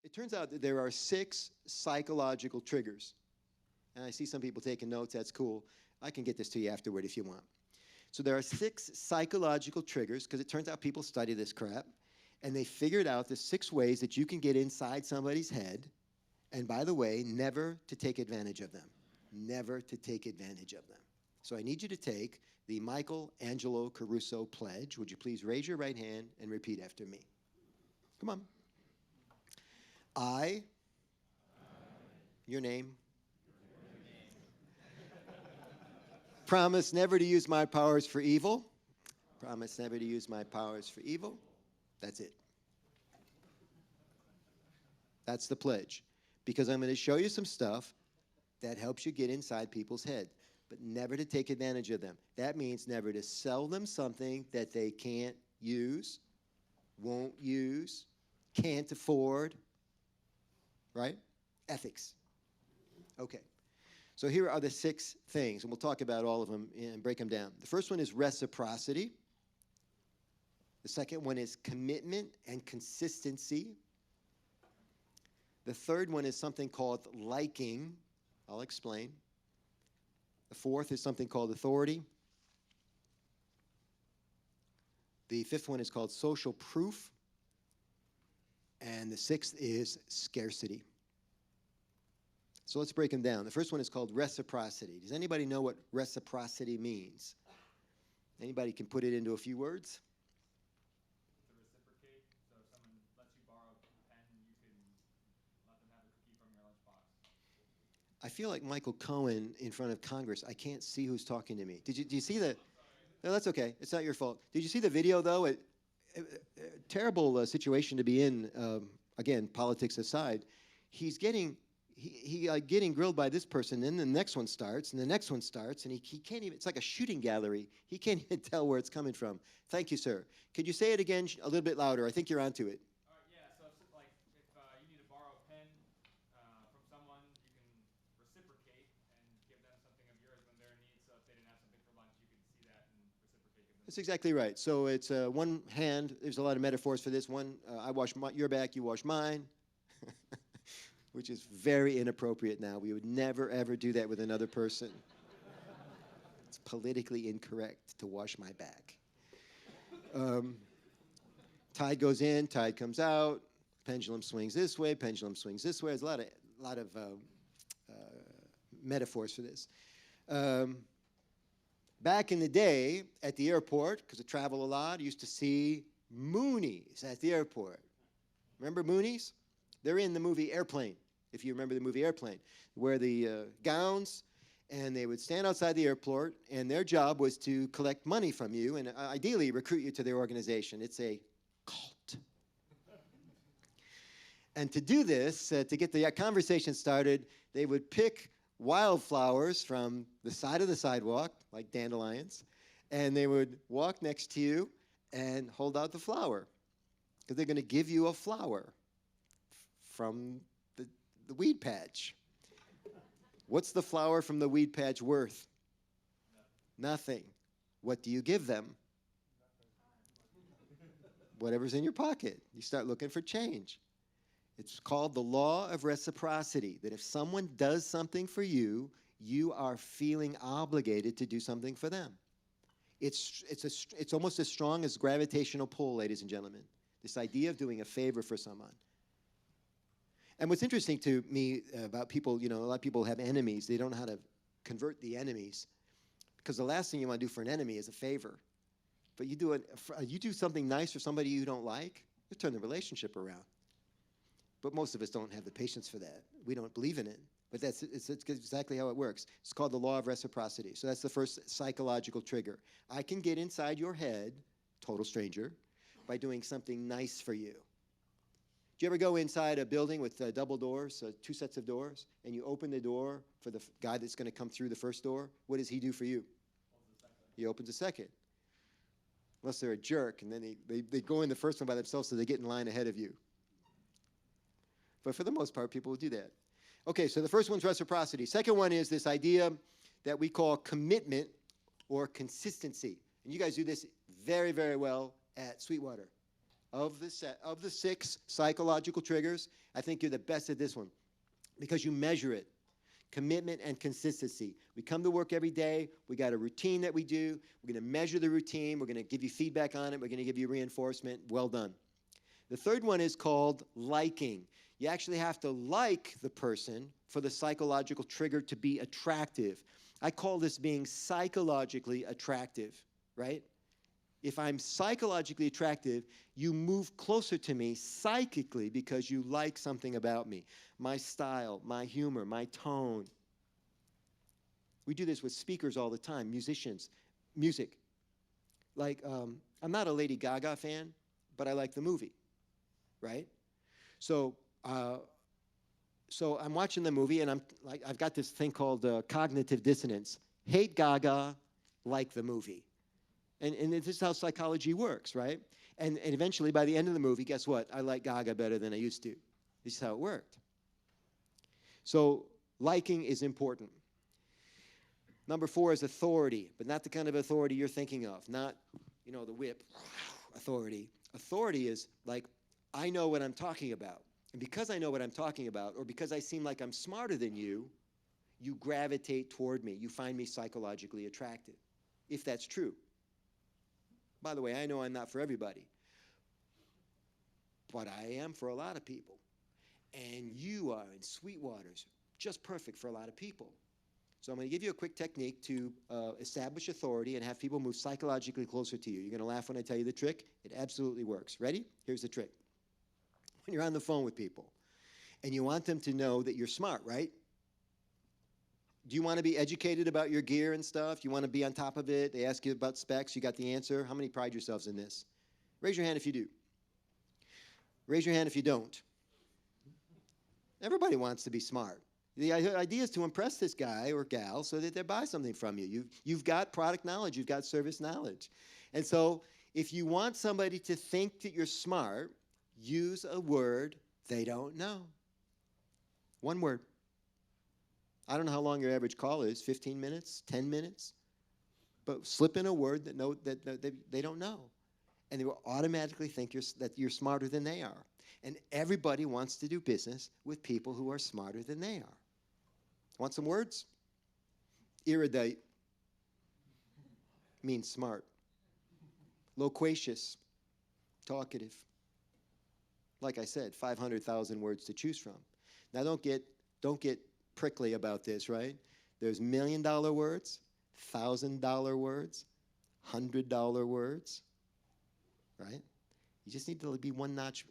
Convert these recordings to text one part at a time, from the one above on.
It turns out that there are 6 psychological triggers. And I see some people taking notes. That's cool. I can get this to you afterward if you want. So there are 6 psychological triggers, because it turns out people study this crap, and they figured out the 6 ways that you can get inside somebody's head, and by the way, never to take advantage of them. Never to take advantage of them. So I need you to take the Michael Angelo Caruso pledge. Would you please raise your right hand and repeat after me? Come on. I, your name, promise never to use my powers for evil. Promise never to use my powers for evil. That's it. That's the pledge. Because I'm going to show you some stuff that helps you get inside people's head, but never to take advantage of them. That means never to sell them something that they can't use, won't use, can't afford, right? Ethics. Okay. So here are the 6 things, and we'll talk about all of them and break them down. The first one is reciprocity. The second one is commitment and consistency. The third one is something called liking. I'll explain. The fourth is something called authority. The fifth one is called social proof. And the 6th is scarcity. So let's break them down. The first one is called reciprocity. Does anybody know what reciprocity means? Anybody can put it into a few words? To reciprocate. So if someone lets you borrow a pen, you can let them have a cookie from your lunchbox. I feel like Michael Cohen in front of Congress. I can't see who's talking to me. Do you see the? No, that's okay. It's not your fault. Did you see the video though? Terrible situation to be in. Again, politics aside, he's getting. He getting grilled by this person, and then the next one starts, and the next one starts, and he can't even, it's like a shooting gallery. He can't even tell where it's coming from. Thank you, sir. Could you say it again a little bit louder? I think you're onto it. Yeah, so if, like, if you need to borrow a pen from someone, you can reciprocate and give them something of yours when they're in need. So if they didn't have something for lunch, you can see that and reciprocate. That's exactly right. So it's one hand, there's a lot of metaphors for this. One, I wash your back, you wash mine. Which is very inappropriate now. We would never, ever do that with another person. It's politically incorrect to wash my back. Tide goes in, tide comes out, pendulum swings this way, pendulum swings this way. There's a lot of metaphors for this. Back in the day at the airport, because I travel a lot, I used to see Moonies at the airport. Remember Moonies? They're in the movie Airplane, if you remember the movie Airplane, where the gowns, and they would stand outside the airport, and their job was to collect money from you and ideally recruit you to their organization. It's a cult. And to do this, to get the conversation started, they would pick wildflowers from the side of the sidewalk, like dandelions, and they would walk next to you and hold out the flower, because they're going to give you a flower from the weed patch. What's the flower from the weed patch worth? Nothing. What do you give them? Whatever's in your pocket. You start looking for change. It's called the law of reciprocity, that if someone does something for you, you are feeling obligated to do something for them. It's almost as strong as gravitational pull, ladies and gentlemen. This idea of doing a favor for someone. And what's interesting to me about people, you know, a lot of people have enemies. They don't know how to convert the enemies, because the last thing you want to do for an enemy is a favor. But you do something nice for somebody you don't like, you turn the relationship around. But most of us don't have the patience for that. We don't believe in it. But it's exactly how it works. It's called the law of reciprocity. So that's the first psychological trigger. I can get inside your head, total stranger, by doing something nice for you. Do you ever go inside a building with double doors, 2 sets of doors, and you open the door for the guy that's going to come through the first door? What does he do for you? He opens the second. Unless they're a jerk, and then they go in the first one by themselves, so they get in line ahead of you. But for the most part, people will do that. Okay, so the first one's reciprocity. Second one is this idea that we call commitment or consistency. And you guys do this very, very well at Sweetwater. of the 6 psychological triggers, I think you're the best at this one because you measure it. Commitment and consistency. We come to work every day. We got a routine that we do. We're going to measure the routine. We're going to give you feedback on it. We're going to give you reinforcement. Well done. The third one is called liking. You actually have to like the person for the psychological trigger to be attractive. I call this being psychologically attractive, right? If I'm psychologically attractive, you move closer to me psychically because you like something about me. My style, my humor, my tone. We do this with speakers all the time, musicians, music. Like, I'm not a Lady Gaga fan, but I like the movie, right? So I'm watching the movie, and I've got this thing called cognitive dissonance. Hate Gaga, like the movie. And this is how psychology works, right? And eventually, by the end of the movie, guess what? I like Gaga better than I used to. This is how it worked. So liking is important. Number 4 is authority, but not the kind of authority you're thinking of. Not, the whip authority. Authority is like, I know what I'm talking about. And because I know what I'm talking about, or because I seem like I'm smarter than you, you gravitate toward me. You find me psychologically attractive, if that's true. By the way, I know I'm not for everybody, but I am for a lot of people. And you are in Sweetwater's just perfect for a lot of people. So I'm going to give you a quick technique to establish authority and have people move psychologically closer to you. You're going to laugh when I tell you the trick. It absolutely works. Ready? Here's the trick. When you're on the phone with people and you want them to know that you're smart, right? Do you want to be educated about your gear and stuff? You want to be on top of it? They ask you about specs. You got the answer. How many pride yourselves in this? Raise your hand if you do. Raise your hand if you don't. Everybody wants to be smart. The idea is to impress this guy or gal so that they buy something from you. You've got product knowledge. You've got service knowledge. And so if you want somebody to think that you're smart, use a word they don't know. One word. I don't know how long your average call is, 15 minutes, 10 minutes. But slip in a word that they don't know. And they will automatically think that you're smarter than they are. And everybody wants to do business with people who are smarter than they are. Want some words? Erudite means smart. Loquacious, talkative. Like I said, 500,000 words to choose from. Now don't get prickly about this, right? There's $1 million words, $1,000 words, $100 words, right? You just need to be one notch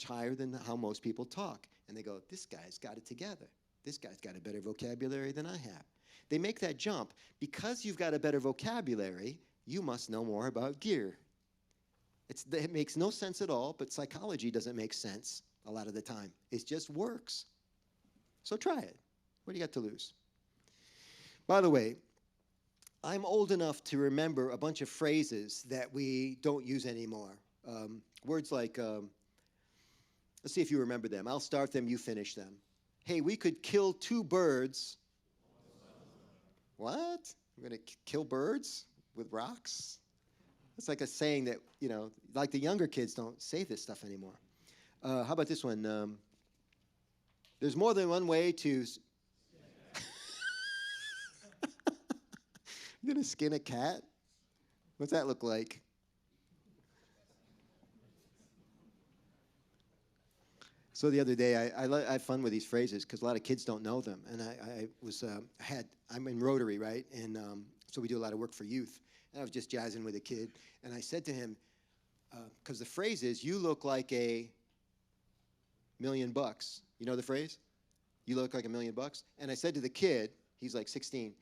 higher than how most people talk. And they go, this guy's got it together. This guy's got a better vocabulary than I have. They make that jump. Because you've got a better vocabulary, you must know more about gear. It makes no sense at all, but psychology doesn't make sense a lot of the time. It just works. So try it. What do you got to lose? By the way, I'm old enough to remember a bunch of phrases that we don't use anymore. Words like, let's see if you remember them. I'll start them, you finish them. Hey, we could kill 2 birds. What? We're going to kill birds with rocks? It's like a saying that, like the younger kids don't say this stuff anymore. How about this one? There's more than one way to... You're going to skin a cat? What's that look like? So the other day, I have fun with these phrases because a lot of kids don't know them. And I'm in Rotary, right? And so we do a lot of work for youth. And I was just jazzing with a kid. And I said to him, because the phrase is, you look like $1 million. You know the phrase? You look like $1 million. And I said to the kid, he's like 16,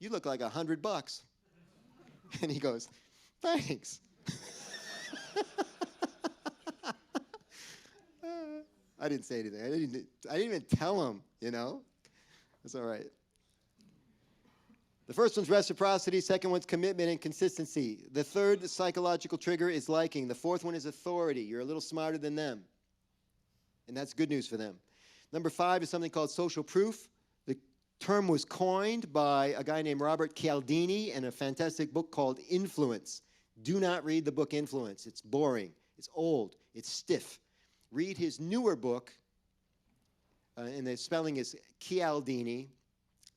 you look like $100. And he goes, thanks. I didn't say anything. I didn't even tell him, It's all right. The first one's reciprocity. Second one's commitment and consistency. The third psychological trigger is liking. The fourth one is authority. You're a little smarter than them. And that's good news for them. Number 5 is something called social proof. The term was coined by a guy named Robert Cialdini in a fantastic book called Influence. Do not read the book Influence. It's boring. It's old. It's stiff. Read his newer book, and the spelling is Cialdini,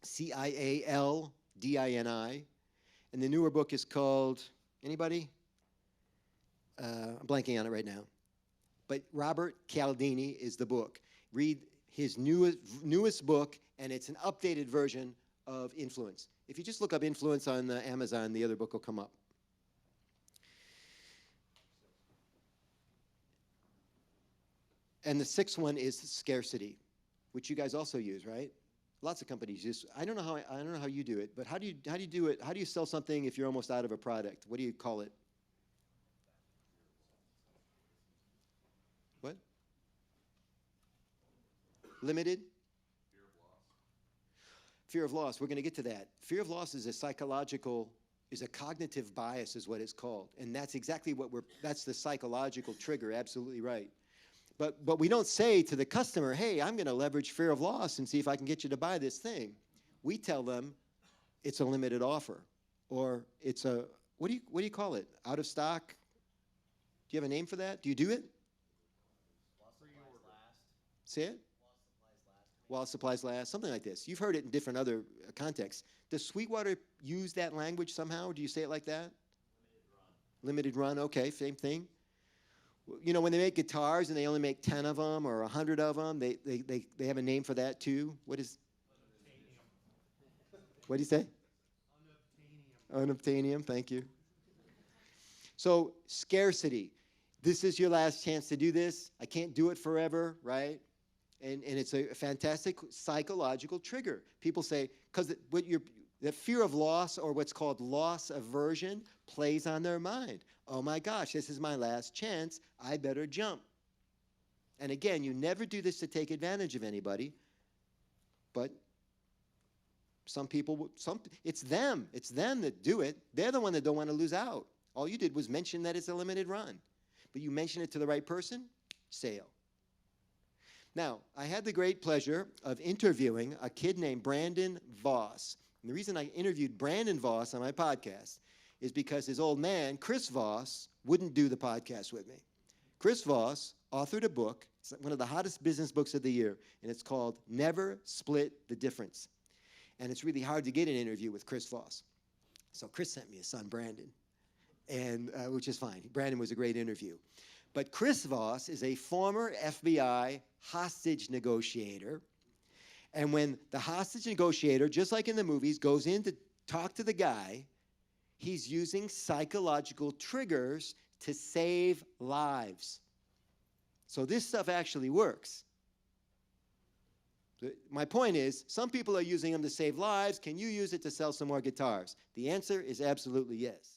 Cialdini, and the newer book is called, anybody? I'm blanking on it right now. But Robert Cialdini is the book. Read his newest book, and it's an updated version of Influence. If you just look up Influence on Amazon, the other book will come up. And the sixth one is scarcity, which you guys also use, right? Lots of companies use. I don't know how you do it, but how do you do it? How do you sell something if you're almost out of a product? What do you call it? What? Limited? Fear of loss. Fear of loss. We're going to get to that. Fear of loss is a cognitive bias is what it's called. And that's exactly that's the psychological trigger, absolutely right. But we don't say to the customer, hey, I'm going to leverage fear of loss and see if I can get you to buy this thing. We tell them it's a limited offer, or it's a, what do you call it? Out of stock? Do you have a name for that? Do you do it? Say it? While supplies last, something like this. You've heard it in different other contexts. Does Sweetwater use that language somehow? Do you say it like that? Limited run, okay, same thing. You know, when they make guitars and they only make 10 of them or 100 of them, they have a name for that too. What do you say? Unobtainium, thank you. So scarcity. This is your last chance to do this. I can't do it forever, right? And it's a fantastic psychological trigger. People say, because the fear of loss, or what's called loss aversion, plays on their mind. Oh my gosh, this is my last chance. I better jump. And again, you never do this to take advantage of anybody, but some people, it's them that do it. They're the one that don't want to lose out. All you did was mention that it's a limited run. But you mention it to the right person, sale. Now, I had the great pleasure of interviewing a kid named Brandon Voss. And the reason I interviewed Brandon Voss on my podcast is because his old man, Chris Voss, wouldn't do the podcast with me. Chris Voss authored a book. It's one of the hottest business books of the year, and it's called Never Split the Difference. And it's really hard to get an interview with Chris Voss. So Chris sent me his son, Brandon, and which is fine. Brandon was a great interview. But Chris Voss is a former FBI hostage negotiator. And when the hostage negotiator, just like in the movies, goes in to talk to the guy, he's using psychological triggers to save lives. So this stuff actually works. My point is, some people are using them to save lives. Can you use it to sell some more guitars? The answer is absolutely yes.